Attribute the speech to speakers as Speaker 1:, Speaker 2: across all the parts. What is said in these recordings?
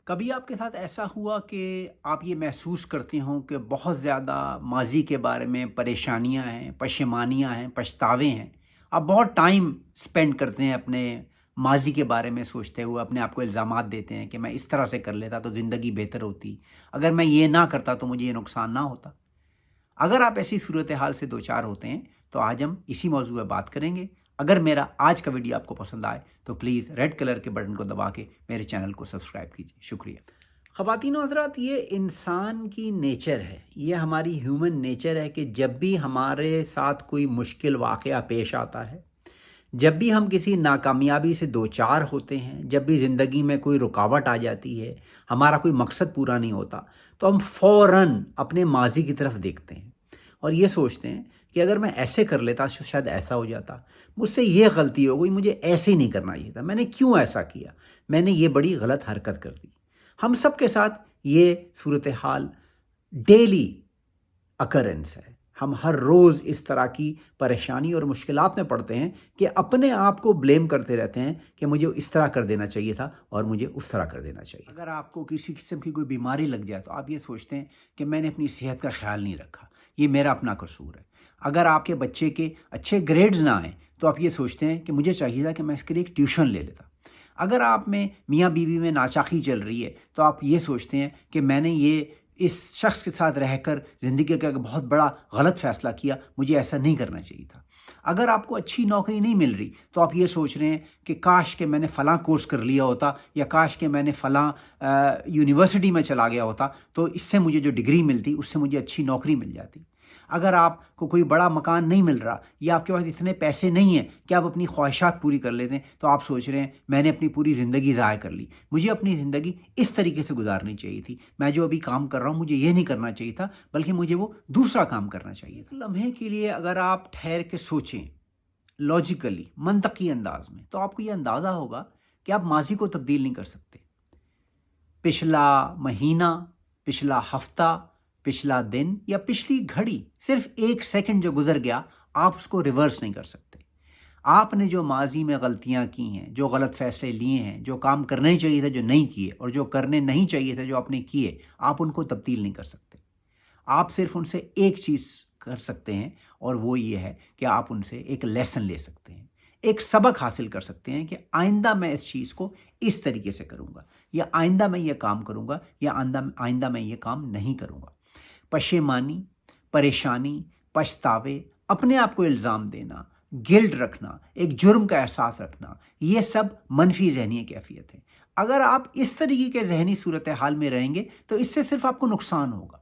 Speaker 1: کبھی آپ کے ساتھ ایسا ہوا کہ آپ یہ محسوس کرتے ہوں کہ بہت زیادہ ماضی کے بارے میں پریشانیاں ہیں، پشیمانیاں ہیں، پچھتاوے ہیں؟ آپ بہت ٹائم اسپینڈ کرتے ہیں اپنے ماضی کے بارے میں سوچتے ہوئے، اپنے آپ کو الزامات دیتے ہیں کہ میں اس طرح سے کر لیتا تو زندگی بہتر ہوتی، اگر میں یہ نہ کرتا تو مجھے یہ نقصان نہ ہوتا۔ اگر آپ ایسی صورتحال سے دوچار ہوتے ہیں تو آج ہم اسی موضوع پہ بات کریں گے۔ اگر میرا آج کا ویڈیو آپ کو پسند آئے تو پلیز ریڈ کلر کے بٹن کو دبا کے میرے چینل کو سبسکرائب کیجیے، شکریہ۔ خواتین و حضرات، یہ انسان کی نیچر ہے، یہ ہماری ہیومن نیچر ہے کہ جب بھی ہمارے ساتھ کوئی مشکل واقعہ پیش آتا ہے، جب بھی ہم کسی ناکامیابی سے دوچار ہوتے ہیں، جب بھی زندگی میں کوئی رکاوٹ آ جاتی ہے، ہمارا کوئی مقصد پورا نہیں ہوتا، تو ہم فوراً اپنے ماضی کی طرف دیکھتے ہیں اور یہ سوچتے ہیں کہ اگر میں ایسے کر لیتا شاید ایسا ہو جاتا، مجھ سے یہ غلطی ہو گئی، مجھے ایسے نہیں کرنا چاہیے تھا، میں نے کیوں ایسا کیا، میں نے یہ بڑی غلط حرکت کر دی۔ ہم سب کے ساتھ یہ صورتحال ڈیلی اکرنس ہے، ہم ہر روز اس طرح کی پریشانی اور مشکلات میں پڑتے ہیں کہ اپنے آپ کو بلیم کرتے رہتے ہیں کہ مجھے اس طرح کر دینا چاہیے تھا اور مجھے اس طرح کر دینا چاہیے۔ اگر آپ کو کسی قسم کی کوئی بیماری لگ جائے تو آپ یہ سوچتے ہیں کہ میں نے اپنی صحت کا خیال نہیں رکھا، یہ میرا اپنا قصور ہے۔ اگر آپ کے بچے کے اچھے گریڈز نہ آئیں تو آپ یہ سوچتے ہیں کہ مجھے چاہیے تھا کہ میں اس کے لیے ایک ٹیوشن لے لیتا۔ اگر آپ میں میاں بیوی میں ناچاقی چل رہی ہے تو آپ یہ سوچتے ہیں کہ میں نے یہ اس شخص کے ساتھ رہ کر زندگی کا ایک بہت بڑا غلط فیصلہ کیا، مجھے ایسا نہیں کرنا چاہیے تھا۔ اگر آپ کو اچھی نوکری نہیں مل رہی تو آپ یہ سوچ رہے ہیں کہ کاش کہ میں نے فلاں کورس کر لیا ہوتا، یا کاش کہ میں نے فلاں یونیورسٹی میں چلا گیا ہوتا تو اس سے مجھے جو ڈگری ملتی اس سے مجھے اچھی نوکری مل جاتی۔ اگر آپ کو کوئی بڑا مکان نہیں مل رہا یا آپ کے پاس اتنے پیسے نہیں ہیں کہ آپ اپنی خواہشات پوری کر لیتے ہیں تو آپ سوچ رہے ہیں میں نے اپنی پوری زندگی ضائع کر لی، مجھے اپنی زندگی اس طریقے سے گزارنی چاہیے تھی، میں جو ابھی کام کر رہا ہوں مجھے یہ نہیں کرنا چاہیے تھا بلکہ مجھے وہ دوسرا کام کرنا چاہیے تھا۔ لمحے کے لیے اگر آپ ٹھہر کے سوچیں لاجیکلی، منطقی انداز میں، تو آپ کو یہ اندازہ ہوگا کہ آپ ماضی کو تبدیل نہیں کر سکتے۔ پچھلا مہینہ، پچھلا ہفتہ، پچھلا دن یا پچھلی گھڑی، صرف ایک سیکنڈ جو گزر گیا، آپ اس کو ریورس نہیں کر سکتے۔ آپ نے جو ماضی میں غلطیاں کی ہیں، جو غلط فیصلے لیے ہیں، جو کام کرنے چاہیے تھے جو نہیں کیے، اور جو کرنے نہیں چاہیے تھے جو آپ نے کیے، آپ ان کو تبدیل نہیں کر سکتے۔ آپ صرف ان سے ایک چیز کر سکتے ہیں اور وہ یہ ہے کہ آپ ان سے ایک لیسن لے سکتے ہیں، ایک سبق حاصل کر سکتے ہیں کہ آئندہ میں اس چیز کو اس طریقے سے کروں گا، یا آئندہ میں یہ کام کروں گا، یا آئندہ میں یہ کام نہیں کروں گا۔ پشیمانی، پریشانی، پچھتاوے، اپنے آپ کو الزام دینا، گلٹ رکھنا، ایک جرم کا احساس رکھنا، یہ سب منفی ذہنی کیفیت ہے۔ اگر آپ اس طریقے کے ذہنی صورتحال میں رہیں گے تو اس سے صرف آپ کو نقصان ہوگا۔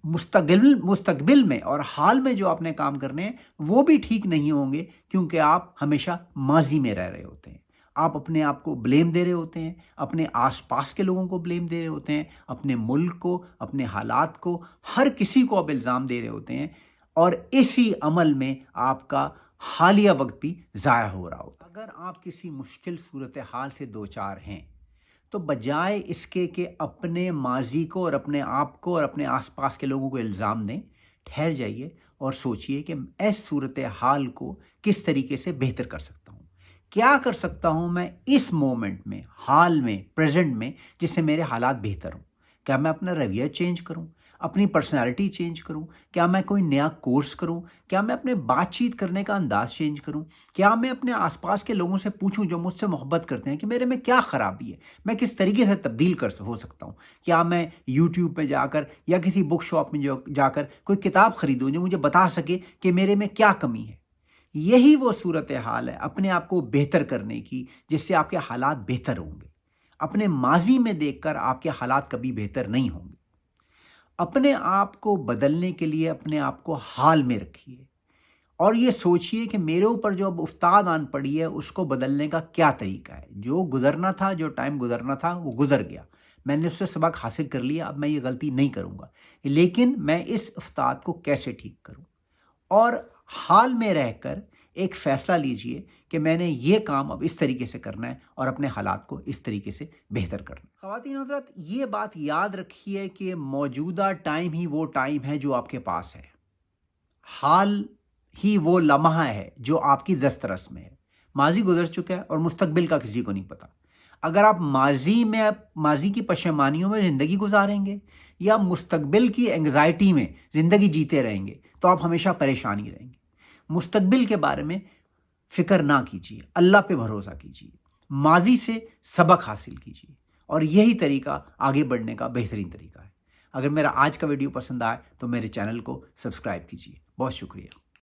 Speaker 1: مستقبل میں اور حال میں جو آپ نے کام کرنے ہیں وہ بھی ٹھیک نہیں ہوں گے، کیونکہ آپ ہمیشہ ماضی میں رہ رہے ہوتے ہیں۔ آپ اپنے آپ کو بلیم دے رہے ہوتے ہیں، اپنے آس پاس کے لوگوں کو بلیم دے رہے ہوتے ہیں، اپنے ملک کو، اپنے حالات کو، ہر کسی کو آپ الزام دے رہے ہوتے ہیں، اور اسی عمل میں آپ کا حالیہ وقت بھی ضائع ہو رہا ہوتا ہے۔ اگر آپ کسی مشکل صورتحال سے دوچار ہیں تو بجائے اس کے کہ اپنے ماضی کو اور اپنے آپ کو اور اپنے آس پاس کے لوگوں کو الزام دیں، ٹھہر جائیے اور سوچئے کہ اس صورتحال کو کس طریقے سے بہتر کر سکتا ہوں، کیا کر سکتا ہوں میں اس مومنٹ میں، حال میں، پریزنٹ میں، جس سے میرے حالات بہتر ہوں۔ کیا میں اپنا رویہ چینج کروں، اپنی پرسنالٹی چینج کروں؟ کیا میں کوئی نیا کورس کروں؟ کیا میں اپنے بات چیت کرنے کا انداز چینج کروں؟ کیا میں اپنے آس پاس کے لوگوں سے پوچھوں جو مجھ سے محبت کرتے ہیں کہ میرے میں کیا خرابی ہے، میں کس طریقے سے تبدیل ہو سکتا ہوں؟ کیا میں یوٹیوب پہ جا کر یا کسی بک شاپ میں جا کر کوئی کتاب خریدوں جو مجھے بتا سکے کہ میرے میں کیا کمی ہے؟ یہی وہ صورتحال ہے اپنے آپ کو بہتر کرنے کی جس سے آپ کے حالات بہتر ہوں گے۔ اپنے ماضی میں دیکھ کر آپ کے حالات کبھی بہتر نہیں ہوں گے۔ اپنے آپ کو بدلنے کے لیے اپنے آپ کو حال میں رکھیے اور یہ سوچئے کہ میرے اوپر جو اب افتاد آن پڑی ہے اس کو بدلنے کا کیا طریقہ ہے۔ جو گزرنا تھا، جو ٹائم گزرنا تھا وہ گزر گیا، میں نے اس سے سبق حاصل کر لیا، اب میں یہ غلطی نہیں کروں گا، لیکن میں اس افتاد کو کیسے ٹھیک کروں؟ اور حال میں رہ کر ایک فیصلہ لیجئے کہ میں نے یہ کام اب اس طریقے سے کرنا ہے اور اپنے حالات کو اس طریقے سے بہتر کرنا ہے۔ خواتین حضرات، یہ بات یاد رکھیے کہ موجودہ ٹائم ہی وہ ٹائم ہے جو آپ کے پاس ہے، حال ہی وہ لمحہ ہے جو آپ کی دسترس میں ہے۔ ماضی گزر چکا ہے اور مستقبل کا کسی کو نہیں پتا۔ اگر آپ ماضی کی پشیمانیوں میں زندگی گزاریں گے یا مستقبل کی انگزائٹی میں زندگی جیتے رہیں گے تو آپ ہمیشہ پریشان ہی رہیں گے۔ مستقبل کے بارے میں فکر نہ کیجیے، اللہ پہ بھروسہ کیجیے، ماضی سے سبق حاصل کیجیے، اور یہی طریقہ آگے بڑھنے کا بہترین طریقہ ہے۔ اگر میرا آج کا ویڈیو پسند آئے تو میرے چینل کو سبسکرائب کیجیے۔ بہت شکریہ۔